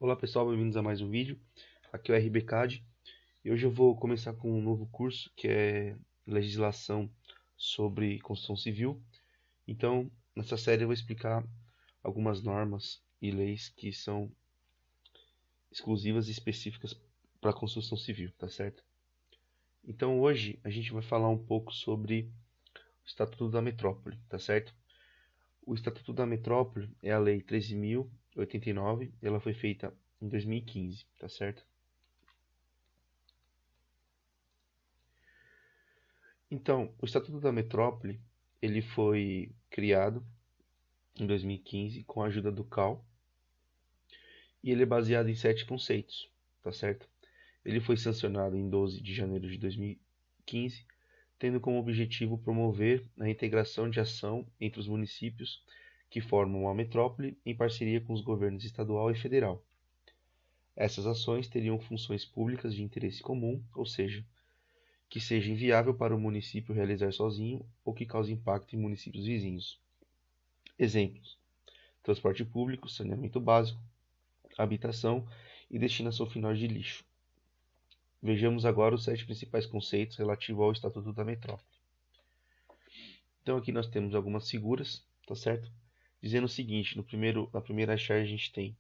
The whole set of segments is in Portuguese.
Olá pessoal, bem-vindos a mais um vídeo. Aqui é o RBCAD e hoje eu vou começar com um novo curso que é legislação sobre construção civil. Então, nessa série eu vou explicar algumas normas e leis que são exclusivas e específicas para a construção civil, tá certo? Então, hoje a gente vai falar um pouco sobre o Estatuto da Metrópole, tá certo? O Estatuto da Metrópole é a Lei 13.089, ela foi feita em 2015, tá certo? Então, o Estatuto da Metrópole, ele foi criado em 2015 com a ajuda do CAL e ele é baseado em 7 conceitos, tá certo? Ele foi sancionado em 12 de janeiro de 2015, tendo como objetivo promover a integração de ação entre os municípios que formam a metrópole em parceria com os governos estadual e federal. Essas ações teriam funções públicas de interesse comum, ou seja, que seja inviável para o município realizar sozinho ou que cause impacto em municípios vizinhos. Exemplos: transporte público, saneamento básico, habitação e destinação final de lixo. Vejamos agora os 7 principais conceitos relativos ao Estatuto da Metrópole. Então aqui nós temos algumas figuras, tá certo? Dizendo o seguinte, na primeira charge a gente tem: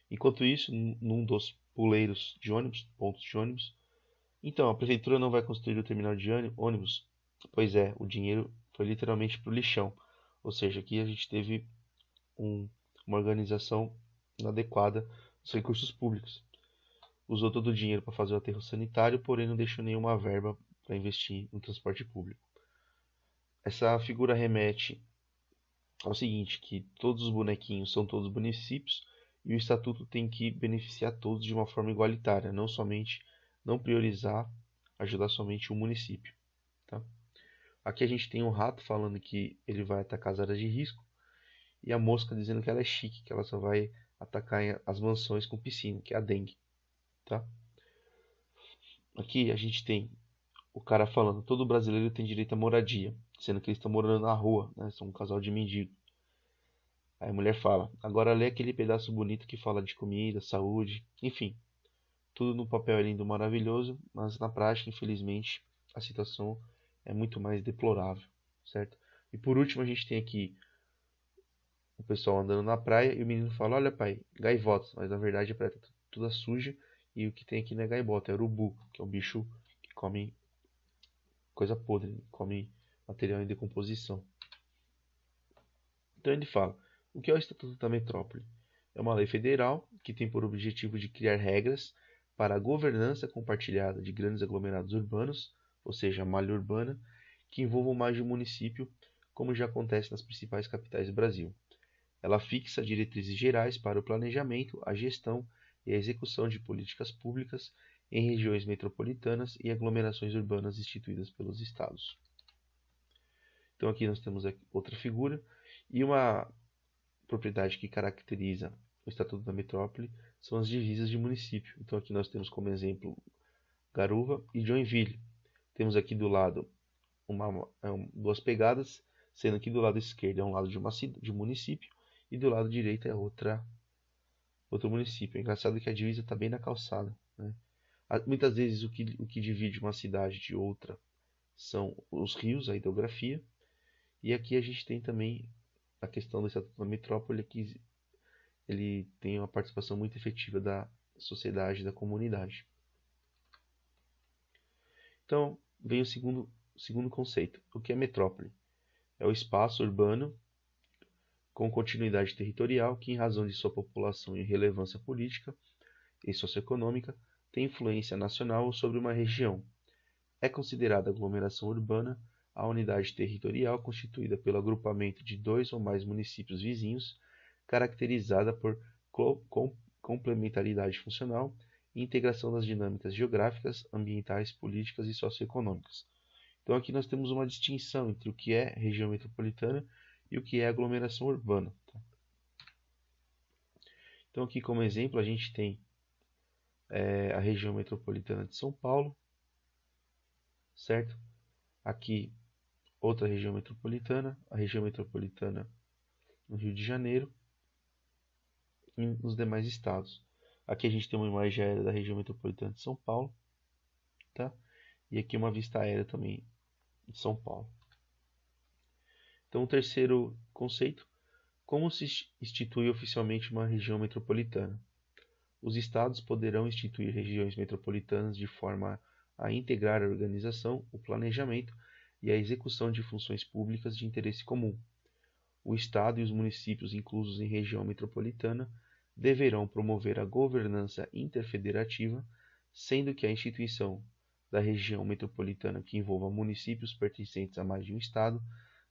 enquanto isso, num dos puleiros de ônibus, pontos de ônibus, então a prefeitura não vai construir o terminal de ônibus? Pois é, o dinheiro foi literalmente para o lixão. Ou seja, aqui a gente teve uma organização inadequada dos recursos públicos. Usou todo o dinheiro para fazer o aterro sanitário, porém não deixou nenhuma verba para investir no transporte público. Essa figura remete ao seguinte, que todos os bonequinhos são todos municípios e o estatuto tem que beneficiar todos de uma forma igualitária, não priorizar, ajudar somente um município. Tá? Aqui a gente tem um rato falando que ele vai atacar as áreas de risco e a mosca dizendo que ela é chique, que ela só vai atacar as mansões com piscina, que é a dengue. Tá? Aqui a gente tem o cara falando: todo brasileiro tem direito à moradia, sendo que eles estão morando na rua, né? São um casal de mendigos. Aí a mulher fala: agora lê aquele pedaço bonito que fala de comida, saúde, enfim, tudo no papel é lindo, maravilhoso, mas na prática, infelizmente, a situação é muito mais deplorável, certo? E por último a gente tem aqui o pessoal andando na praia e o menino fala: olha pai, gaivotas, mas na verdade a praia tá toda suja e o que tem aqui não é gaivota, é urubu, que é um bicho que come coisa podre, come material em decomposição. Então ele fala: o que é o Estatuto da Metrópole? É uma lei federal que tem por objetivo de criar regras para a governança compartilhada de grandes aglomerados urbanos, ou seja, a malha urbana, que envolvam mais de um município, como já acontece nas principais capitais do Brasil. Ela fixa diretrizes gerais para o planejamento, a gestão e a execução de políticas públicas em regiões metropolitanas e aglomerações urbanas instituídas pelos estados. Então aqui nós temos outra figura e uma propriedade que caracteriza o Estatuto da Metrópole são as divisas de município. Então aqui nós temos como exemplo Garuva e Joinville. Temos aqui do lado duas pegadas, sendo que do lado esquerdo é um lado de um município e do lado direito é outro município. É engraçado que a divisa está bem na calçada, né? Muitas vezes o que divide uma cidade de outra são os rios, a hidrografia, e aqui a gente tem também a questão do Estatuto da Metrópole, que ele tem uma participação muito efetiva da sociedade, da comunidade. Então, vem o segundo conceito. O que é metrópole? É o espaço urbano com continuidade territorial que, em razão de sua população e relevância política e socioeconômica, tem influência nacional sobre uma região. É considerada aglomeração urbana a unidade territorial constituída pelo agrupamento de dois ou mais municípios vizinhos, caracterizada por complementaridade funcional e integração das dinâmicas geográficas, ambientais, políticas e socioeconômicas. Então aqui nós temos uma distinção entre o que é região metropolitana e o que é aglomeração urbana. Então aqui como exemplo a gente tem a região metropolitana de São Paulo, certo? Aqui outra região metropolitana, a região metropolitana no Rio de Janeiro e nos demais estados. Aqui a gente tem uma imagem aérea da região metropolitana de São Paulo, tá? E aqui uma vista aérea também de São Paulo. Então, o terceiro conceito: como se institui oficialmente uma região metropolitana? Os estados poderão instituir regiões metropolitanas de forma a integrar a organização, o planejamento e a execução de funções públicas de interesse comum. O estado e os municípios inclusos em região metropolitana deverão promover a governança interfederativa, sendo que a instituição da região metropolitana que envolva municípios pertencentes a mais de um estado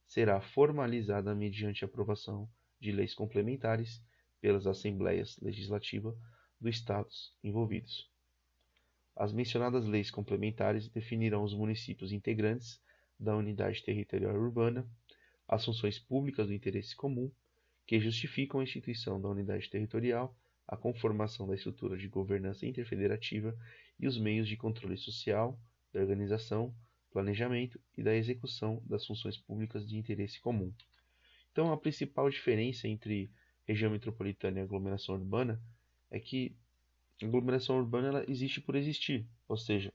será formalizada mediante aprovação de leis complementares pelas assembleias legislativas dos estados envolvidos. As mencionadas leis complementares definirão os municípios integrantes da unidade territorial urbana, as funções públicas do interesse comum, que justificam a instituição da unidade territorial, a conformação da estrutura de governança interfederativa e os meios de controle social, da organização, planejamento e da execução das funções públicas de interesse comum. Então, a principal diferença entre região metropolitana e aglomeração urbana é que a aglomeração urbana ela existe por existir, ou seja,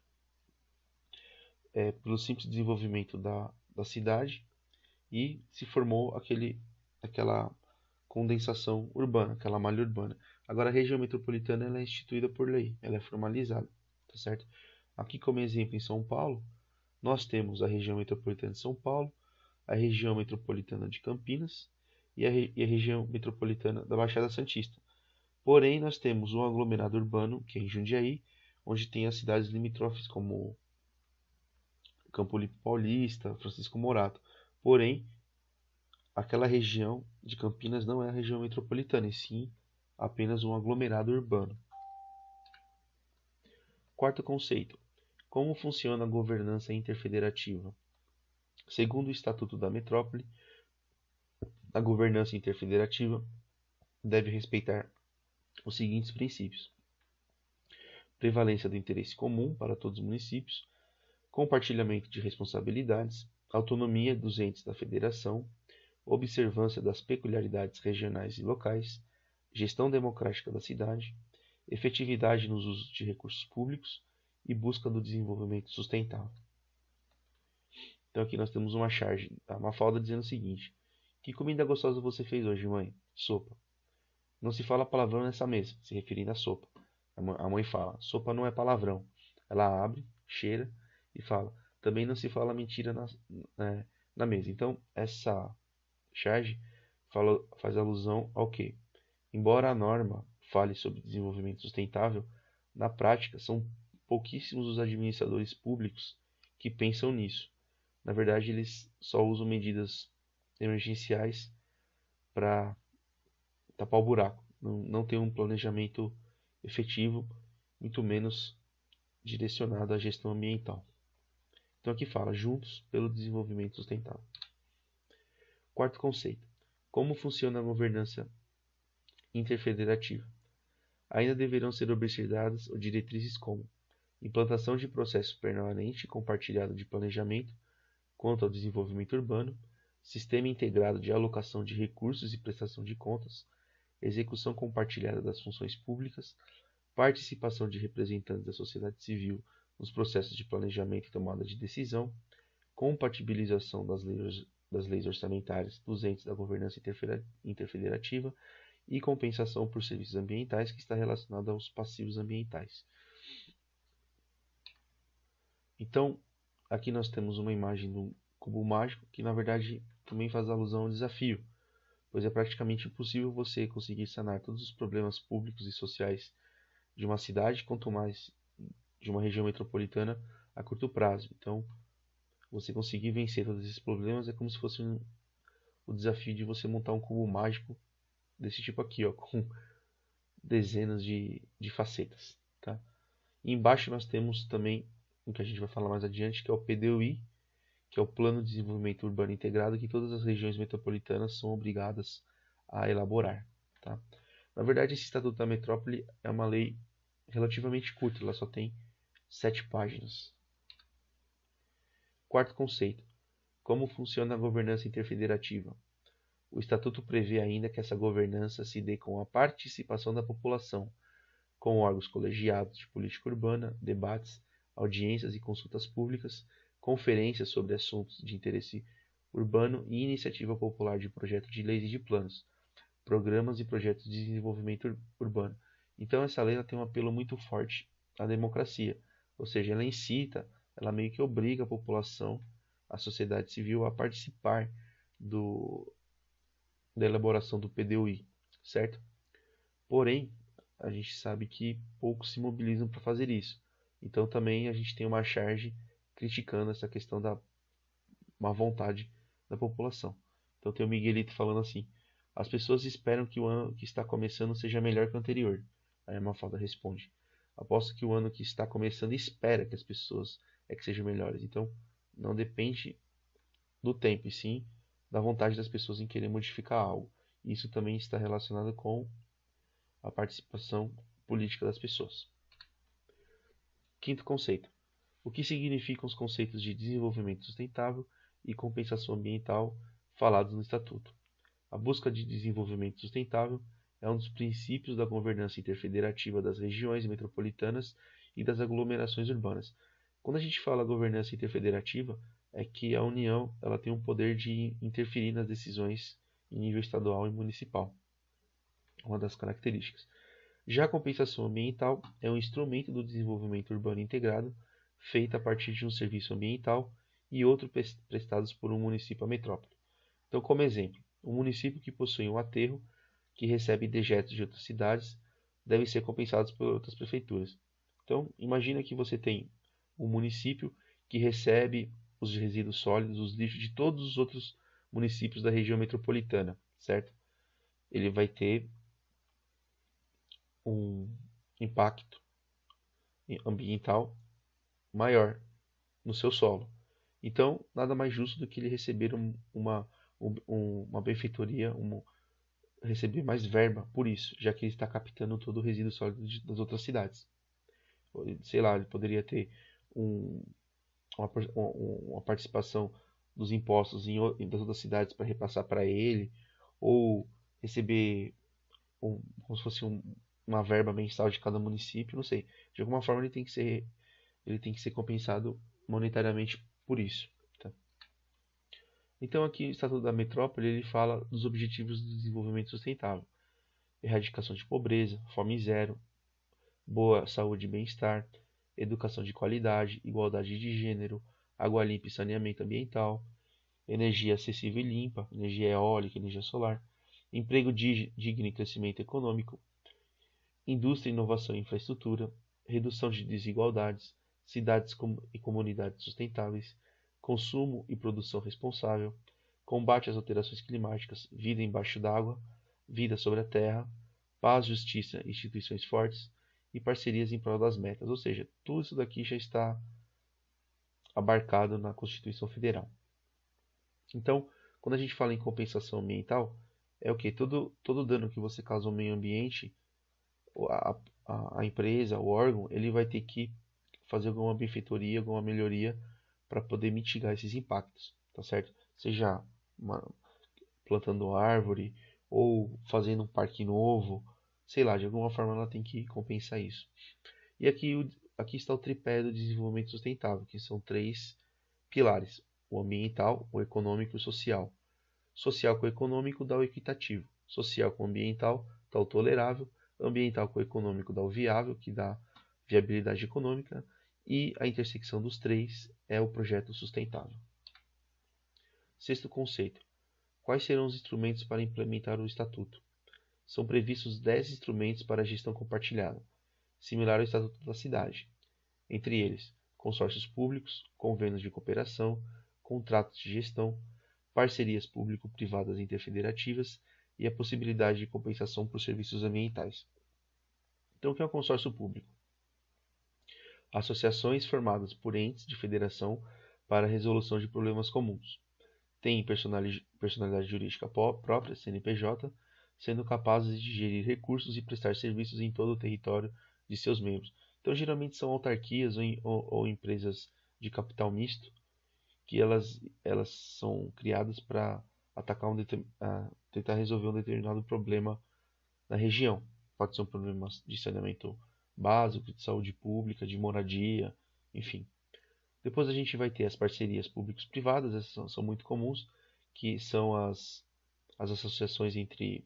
pelo simples desenvolvimento da cidade, e se formou aquela condensação urbana, aquela malha urbana. Agora, a região metropolitana ela é instituída por lei, ela é formalizada, tá certo? Aqui, como exemplo, em São Paulo, nós temos a região metropolitana de São Paulo, a região metropolitana de Campinas e a região metropolitana da Baixada Santista. Porém, nós temos um aglomerado urbano, que é em Jundiaí, onde tem as cidades limítrofes como Campo Limpo Paulista, Francisco Morato. Porém, aquela região de Campinas não é a região metropolitana, e sim apenas um aglomerado urbano. Quarto conceito: como funciona a governança interfederativa? Segundo o Estatuto da Metrópole, a governança interfederativa deve respeitar os seguintes princípios: prevalência do interesse comum para todos os municípios, compartilhamento de responsabilidades, autonomia dos entes da federação, observância das peculiaridades regionais e locais, gestão democrática da cidade, efetividade nos usos de recursos públicos e busca do desenvolvimento sustentável. Então aqui nós temos uma charge da Mafalda dizendo o seguinte: que comida gostosa você fez hoje, mãe? Sopa. Não se fala palavrão nessa mesa, se referindo à sopa. A mãe fala: sopa não é palavrão. Ela abre, cheira e fala: também não se fala mentira na mesa. Então essa charge faz alusão ao que? Embora a norma fale sobre desenvolvimento sustentável, na prática são pouquíssimos os administradores públicos que pensam nisso. Na verdade, eles só usam medidas emergenciais para tapar o buraco. Não tem um planejamento efetivo, muito menos direcionado à gestão ambiental. Então aqui fala: juntos pelo desenvolvimento sustentável. Quarto conceito: como funciona a governança interfederativa? Ainda deverão ser observadas diretrizes como implantação de processo permanente compartilhado de planejamento quanto ao desenvolvimento urbano, sistema integrado de alocação de recursos e prestação de contas, execução compartilhada das funções públicas, participação de representantes da sociedade civil nos processos de planejamento e tomada de decisão, compatibilização das leis orçamentárias dos entes da governança interfederativa e compensação por serviços ambientais, que está relacionada aos passivos ambientais. Então, aqui nós temos uma imagem do cubo mágico, que na verdade também faz alusão ao desafio, pois é praticamente impossível você conseguir sanar todos os problemas públicos e sociais de uma cidade, quanto mais de uma região metropolitana a curto prazo. Então, você conseguir vencer todos esses problemas é como se fosse o desafio de você montar um cubo mágico desse tipo aqui, ó, com dezenas de facetas, tá? E embaixo nós temos também o que a gente vai falar mais adiante, que é o PDUI, que é o Plano de Desenvolvimento Urbano Integrado, que todas as regiões metropolitanas são obrigadas a elaborar, tá? Na verdade, esse Estatuto da Metrópole é uma lei relativamente curta, ela só tem 7 páginas. Quarto conceito: como funciona a governança interfederativa? O Estatuto prevê ainda que essa governança se dê com a participação da população, com órgãos colegiados de política urbana, debates, audiências e consultas públicas, conferências sobre assuntos de interesse urbano e iniciativa popular de projeto de leis e de planos, programas e projetos de desenvolvimento urbano. Então essa lei ela tem um apelo muito forte à democracia, ou seja, ela incita, ela meio que obriga a população, a sociedade civil a participar da elaboração do PDUI, certo? Porém, a gente sabe que poucos se mobilizam para fazer isso. Então também a gente tem uma charge criticando essa questão da má vontade da população. Então tem o Miguelito falando assim: as pessoas esperam que o ano que está começando seja melhor que o anterior. Aí a Mafalda responde: aposto que o ano que está começando espera que as pessoas que sejam melhores. Então não depende do tempo, e sim da vontade das pessoas em querer modificar algo. Isso também está relacionado com a participação política das pessoas. Quinto conceito: o que significam os conceitos de desenvolvimento sustentável e compensação ambiental falados no Estatuto? A busca de desenvolvimento sustentável é um dos princípios da governança interfederativa das regiões metropolitanas e das aglomerações urbanas. Quando a gente fala governança interfederativa, é que a União ela tem o poder de interferir nas decisões em nível estadual e municipal. Uma das características. Já a compensação ambiental é um instrumento do desenvolvimento urbano integrado, feita a partir de um serviço ambiental e outros prestados por um município à metrópole. Então, como exemplo, um município que possui um aterro que recebe dejetos de outras cidades deve ser compensado por outras prefeituras. Então, imagina que você tem um município que recebe os resíduos sólidos, os lixos de todos os outros municípios da região metropolitana, certo? Ele vai ter um impacto ambiental maior no seu solo. Então, nada mais justo do que ele receber uma benfeitoria, receber mais verba por isso, já que ele está captando todo o resíduo sólido das outras cidades. Sei lá, ele poderia ter uma participação dos impostos das outras cidades para repassar para ele, ou receber como se fosse uma verba mensal de cada município, não sei. De alguma forma ele tem que ser compensado monetariamente por isso. Tá? Então aqui o Estatuto da Metrópole ele fala dos objetivos do desenvolvimento sustentável: erradicação de pobreza, fome zero, boa saúde e bem-estar, educação de qualidade, igualdade de gênero, água limpa e saneamento ambiental, energia acessível e limpa, energia eólica, energia solar, emprego digno e crescimento econômico, indústria, inovação e infraestrutura, redução de desigualdades, cidades e comunidades sustentáveis, consumo e produção responsável, combate às alterações climáticas, vida embaixo d'água, vida sobre a terra, paz, justiça e instituições fortes e parcerias em prol das metas. Ou seja, tudo isso daqui já está abarcado na Constituição Federal. Então, quando a gente fala em compensação ambiental, é o que? Todo dano que você causa ao meio ambiente, a empresa, o órgão, ele vai ter que fazer alguma benfeitoria, alguma melhoria para poder mitigar esses impactos, tá certo? Seja plantando árvore ou fazendo um parque novo, sei lá, de alguma forma ela tem que compensar isso. E aqui está o tripé do desenvolvimento sustentável, que são 3 pilares: o ambiental, o econômico e o social. Social com o econômico dá o equitativo, social com o ambiental dá o tolerável, ambiental com o econômico dá o viável, que dá viabilidade econômica, e a intersecção dos 3 é o projeto sustentável. Sexto conceito: quais serão os instrumentos para implementar o Estatuto? São previstos 10 instrumentos para a gestão compartilhada, similar ao Estatuto da Cidade. Entre eles, consórcios públicos, convênios de cooperação, contratos de gestão, parcerias público-privadas interfederativas e a possibilidade de compensação por serviços ambientais. Então, o que é um consórcio público? Associações formadas por entes de federação para a resolução de problemas comuns. Têm personalidade jurídica própria, CNPJ, sendo capazes de gerir recursos e prestar serviços em todo o território de seus membros. Então, geralmente são autarquias ou empresas de capital misto, que elas são criadas para tentar resolver um determinado problema na região. Pode ser um problema de saneamento básico, de saúde pública, de moradia, enfim. Depois a gente vai ter as parcerias públicos-privadas, essas são muito comuns, que são as associações entre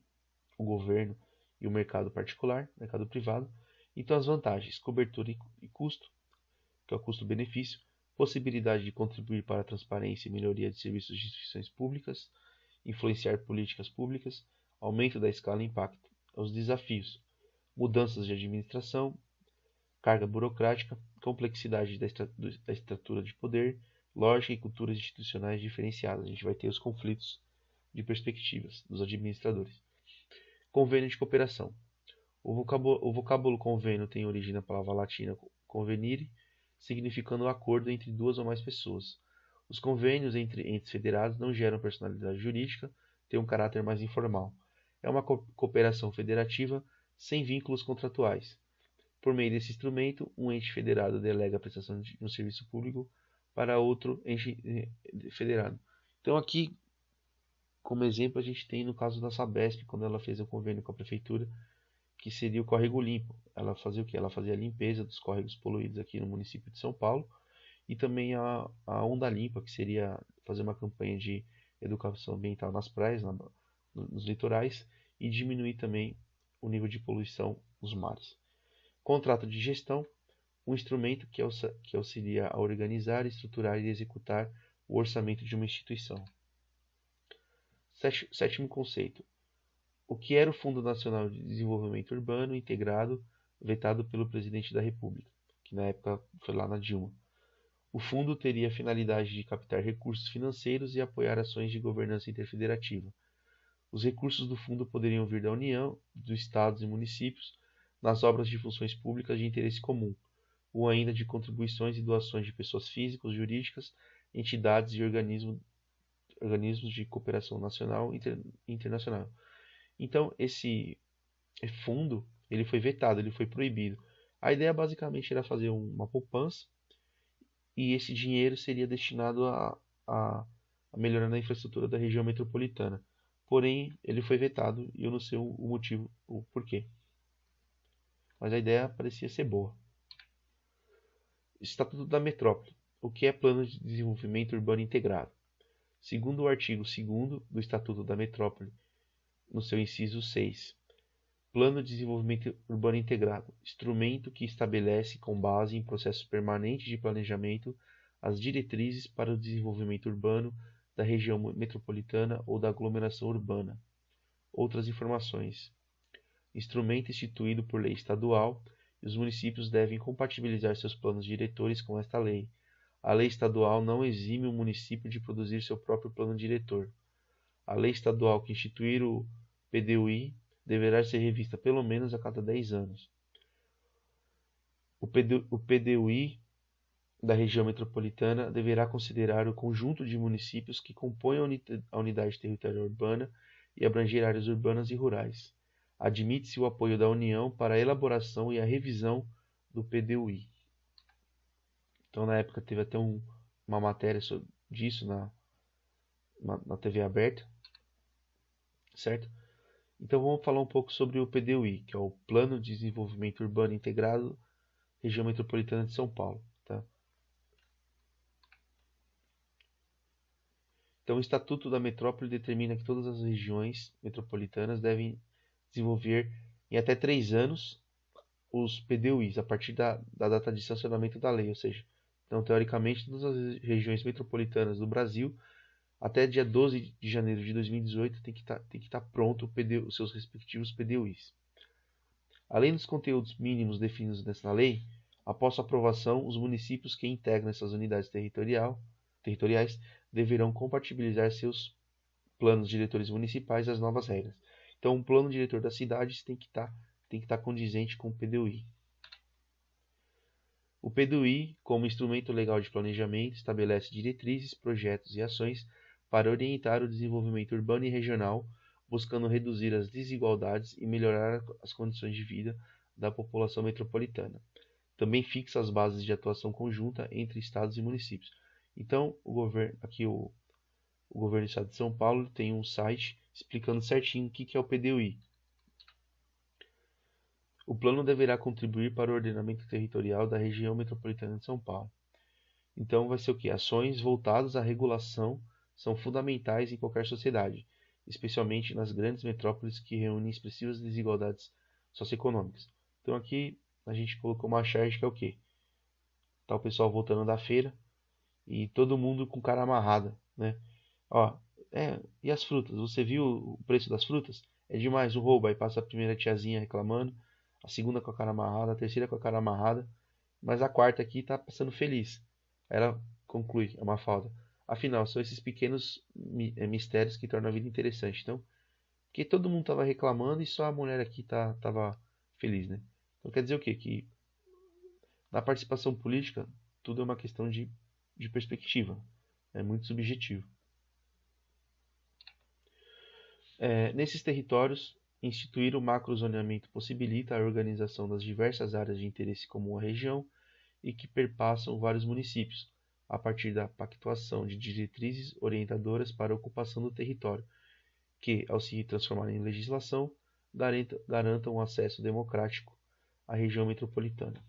o governo e o mercado particular, mercado privado. Então as vantagens, cobertura e custo, que é o custo-benefício, possibilidade de contribuir para a transparência e melhoria de serviços de instituições públicas, influenciar políticas públicas, aumento da escala e impacto. Os desafios, mudanças de administração, carga burocrática, complexidade da estrutura de poder, lógica e culturas institucionais diferenciadas. A gente vai ter os conflitos de perspectivas dos administradores. Convênio de cooperação. O vocábulo convênio tem origem na palavra latina convenire, significando um acordo entre duas ou mais pessoas. Os convênios entre entes federados não geram personalidade jurídica, têm um caráter mais informal. É uma cooperação federativa sem vínculos contratuais. Por meio desse instrumento, um ente federado delega a prestação de um serviço público para outro ente federado. Então aqui, como exemplo, a gente tem no caso da Sabesp, quando ela fez um convênio com a prefeitura, que seria o córrego limpo. Ela fazia o quê? Ela fazia a limpeza dos córregos poluídos aqui no município de São Paulo, e também a Onda Limpa, que seria fazer uma campanha de educação ambiental nas praias, nos litorais, e diminuir também o nível de poluição nos mares. Contrato de gestão, um instrumento que auxilia a organizar, estruturar e executar o orçamento de uma instituição. Sétimo conceito. O que era o Fundo Nacional de Desenvolvimento Urbano Integrado, vetado pelo Presidente da República, que na época foi lá na Dilma. O fundo teria a finalidade de captar recursos financeiros e apoiar ações de governança interfederativa. Os recursos do fundo poderiam vir da União, dos estados e municípios, nas obras de funções públicas de interesse comum, ou ainda de contribuições e doações de pessoas físicas, jurídicas, entidades e organismos de cooperação nacional e internacional. Então, esse fundo ele foi vetado, ele foi proibido. A ideia basicamente era fazer uma poupança e esse dinheiro seria destinado a melhorar a infraestrutura da região metropolitana. Porém, ele foi vetado e eu não sei o motivo, o porquê. Mas a ideia parecia ser boa. Estatuto da Metrópole. O que é Plano de Desenvolvimento Urbano Integrado? Segundo o artigo 2º do Estatuto da Metrópole, no seu inciso 6, Plano de Desenvolvimento Urbano Integrado, instrumento que estabelece, com base em processo permanente de planejamento, as diretrizes para o desenvolvimento urbano da região metropolitana ou da aglomeração urbana. Outras informações. Instrumento instituído por lei estadual, e os municípios devem compatibilizar seus planos diretores com esta lei. A lei estadual não exime o município de produzir seu próprio plano diretor. A lei estadual que instituir o PDUI deverá ser revista pelo menos a cada 10 anos. O PDUI da região metropolitana deverá considerar o conjunto de municípios que compõem a unidade territorial urbana e abranger áreas urbanas e rurais. Admite-se o apoio da União para a elaboração e a revisão do PDUI. Então, na época, teve até uma matéria disso na TV aberta, certo? Então, vamos falar um pouco sobre o PDUI, que é o Plano de Desenvolvimento Urbano Integrado, Região Metropolitana de São Paulo. Tá? Então, o Estatuto da Metrópole determina que todas as regiões metropolitanas devem desenvolver em até 3 anos os PDUIs, a partir da data de sancionamento da lei, ou seja, então, teoricamente, todas as regiões metropolitanas do Brasil, até dia 12 de janeiro de 2018, tem que estar pronto os seus respectivos PDUIs. Além dos conteúdos mínimos definidos nessa lei, após sua aprovação, os municípios que integram essas unidades territoriais deverão compatibilizar seus planos diretores municipais às novas regras. Então, o plano diretor das cidades tem que estar condizente com o PDUI. O PDUI, como instrumento legal de planejamento, estabelece diretrizes, projetos e ações para orientar o desenvolvimento urbano e regional, buscando reduzir as desigualdades e melhorar as condições de vida da população metropolitana. Também fixa as bases de atuação conjunta entre estados e municípios. Então, o governo do estado de São Paulo tem um site explicando certinho o que é o PDUI. O plano deverá contribuir para o ordenamento territorial da região metropolitana de São Paulo. Então vai ser o quê? Ações voltadas à regulação são fundamentais em qualquer sociedade, especialmente nas grandes metrópoles que reúnem expressivas desigualdades socioeconômicas. Então aqui a gente colocou uma charge que é o quê? Tá o pessoal voltando da feira e todo mundo com cara amarrada, né? Ó, e as frutas? Você viu o preço das frutas? É demais o roubo. Aí passa a primeira tiazinha reclamando, a segunda com a cara amarrada, a terceira com a cara amarrada, mas a quarta aqui tá passando feliz. Aí ela conclui, é uma falta. Afinal, são esses pequenos mistérios que tornam a vida interessante. Então, porque todo mundo tava reclamando e só a mulher aqui tava feliz, né? Então quer dizer o quê? Que na participação política, tudo é uma questão de perspectiva. É muito subjetivo. Nesses territórios, instituir o macrozoneamento possibilita a organização das diversas áreas de interesse comum à região e que perpassam vários municípios, a partir da pactuação de diretrizes orientadoras para a ocupação do território, que, ao se transformarem em legislação, garantam um acesso democrático à região metropolitana.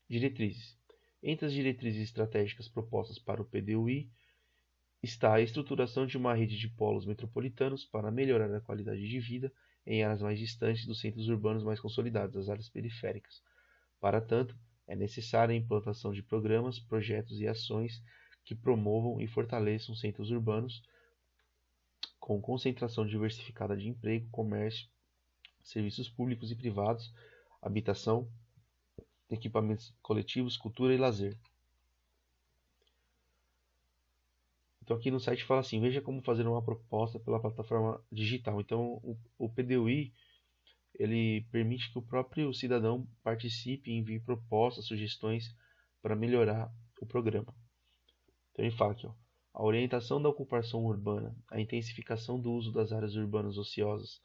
Diretrizes. Entre as diretrizes estratégicas propostas para o PDUI está a estruturação de uma rede de polos metropolitanos para melhorar a qualidade de vida em áreas mais distantes dos centros urbanos mais consolidados, as áreas periféricas. Para tanto, é necessária a implantação de programas, projetos e ações que promovam e fortaleçam centros urbanos com concentração diversificada de emprego, comércio, serviços públicos e privados, habitação, equipamentos coletivos, cultura e lazer. Então aqui no site fala assim, veja como fazer uma proposta pela plataforma digital. Então o PDUI, ele permite que o próprio cidadão participe e envie propostas, sugestões para melhorar o programa. Então ele fala aqui, ó, a orientação da ocupação urbana, a intensificação do uso das áreas urbanas ociosas,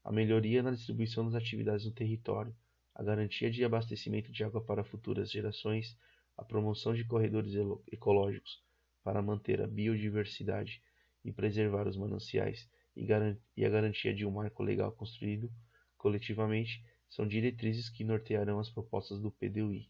a melhoria na distribuição das atividades no território, a garantia de abastecimento de água para futuras gerações, a promoção de corredores ecológicos para manter a biodiversidade e preservar os mananciais e a garantia de um marco legal construído coletivamente são diretrizes que nortearão as propostas do PDUI.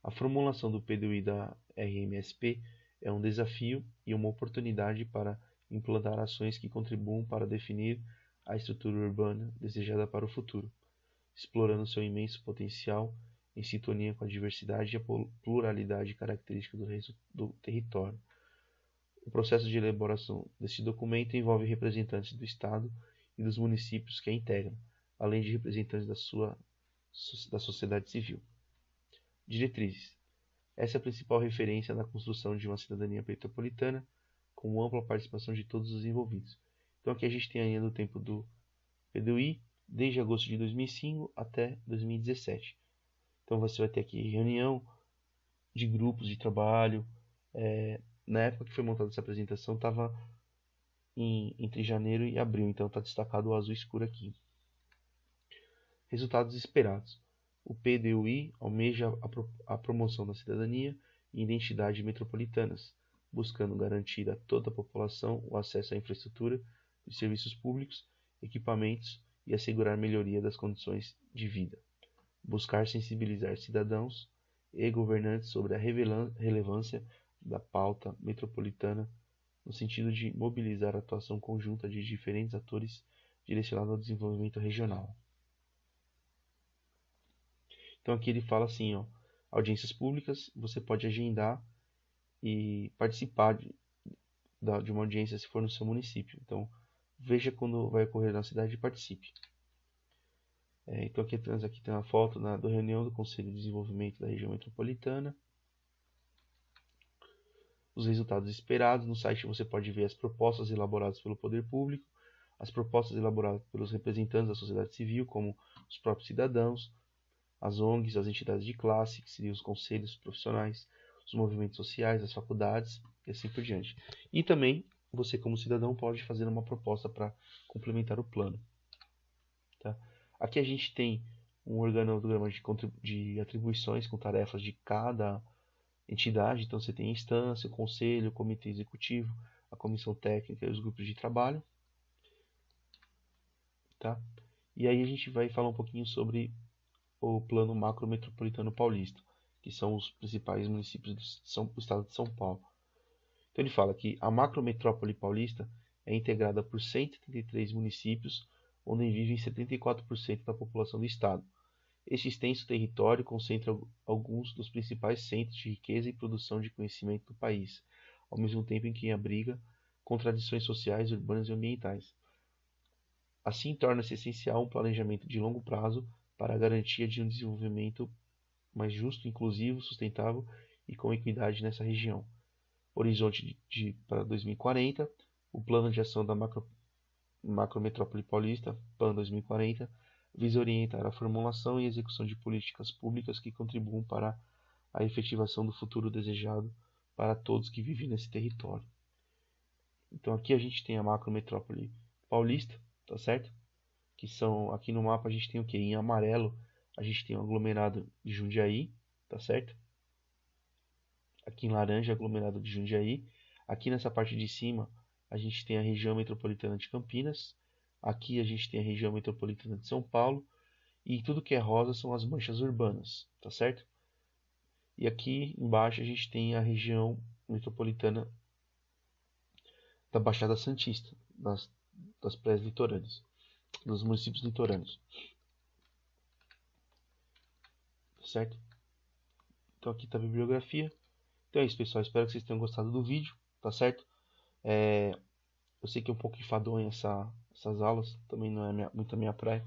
A formulação do PDUI da RMSP é um desafio e uma oportunidade para implantar ações que contribuam para definir a estrutura urbana desejada para o futuro, explorando seu imenso potencial em sintonia com a diversidade e a pluralidade característica do território. O processo de elaboração deste documento envolve representantes do Estado e dos municípios que a integram, além de representantes da sociedade civil. Diretrizes. Essa é a principal referência na construção de uma cidadania metropolitana, com ampla participação de todos os envolvidos. Então aqui a gente tem a linha do tempo do PDUI, desde agosto de 2005 até 2017. Então você vai ter aqui reunião de grupos de trabalho. Na época que foi montada essa apresentação, estava entre janeiro e abril, então está destacado o azul escuro aqui. Resultados esperados. O PDUI almeja a promoção da cidadania e identidade metropolitanas, buscando garantir a toda a população o acesso à infraestrutura de serviços públicos, equipamentos e assegurar melhoria das condições de vida. Buscar sensibilizar cidadãos e governantes sobre a relevância da pauta metropolitana no sentido de mobilizar a atuação conjunta de diferentes atores direcionada ao desenvolvimento regional. Então aqui ele fala assim, ó, audiências públicas, você pode agendar e participar de uma audiência se for no seu município. Então veja quando vai ocorrer na cidade e participe. Então aqui tem uma foto da reunião do Conselho de Desenvolvimento da região metropolitana. Os resultados esperados. No site você pode ver as propostas elaboradas pelo poder público, as propostas elaboradas pelos representantes da sociedade civil, como os próprios cidadãos, as ONGs, as entidades de classe, que seriam os conselhos profissionais, os movimentos sociais, as faculdades e assim por diante. E também você, como cidadão, pode fazer uma proposta para complementar o plano. Tá? Aqui a gente tem um organograma de atribuições com tarefas de cada entidade. Então você tem a instância, o conselho, o comitê executivo, a comissão técnica e os grupos de trabalho. tá? E aí a gente vai falar um pouquinho sobre o Plano Macrometropolitano Paulista, que são os principais municípios do estado de São Paulo. Então ele fala que a macrometrópole paulista é integrada por 133 municípios, onde vivem 74% da população do estado. Este extenso território concentra alguns dos principais centros de riqueza e produção de conhecimento do país, ao mesmo tempo em que abriga contradições sociais, urbanas e ambientais. Assim, torna-se essencial um planejamento de longo prazo para a garantia de um desenvolvimento mais justo, inclusivo, sustentável e com equidade nessa região. Horizonte para 2040, o Plano de Ação da Macrometrópole Paulista, PAN 2040, visa orientar a formulação e execução de políticas públicas que contribuam para a efetivação do futuro desejado para todos que vivem nesse território. Então aqui a gente tem a Macrometrópole Paulista, tá certo? Que são, aqui no mapa a gente tem o que? Em amarelo a gente tem o aglomerado de Jundiaí, tá certo? Aqui em laranja, aglomerado de Jundiaí. Aqui nessa parte de cima, a gente tem a região metropolitana de Campinas. Aqui a gente tem a região metropolitana de São Paulo. E tudo que é rosa são as manchas urbanas, tá certo? E aqui embaixo a gente tem a região metropolitana da Baixada Santista, das praias litorâneas, dos municípios litorâneos, tá certo? Então aqui está a bibliografia. Então é isso, pessoal. Espero que vocês tenham gostado do vídeo, tá certo? Eu sei que é um pouco enfadonho essas aulas, também não é muito a minha praia,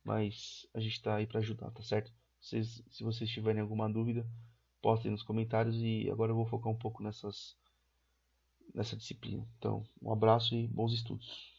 mas a gente está aí para ajudar, tá certo? Se vocês tiverem alguma dúvida, postem nos comentários e agora eu vou focar um pouco nessa disciplina. Então, um abraço e bons estudos.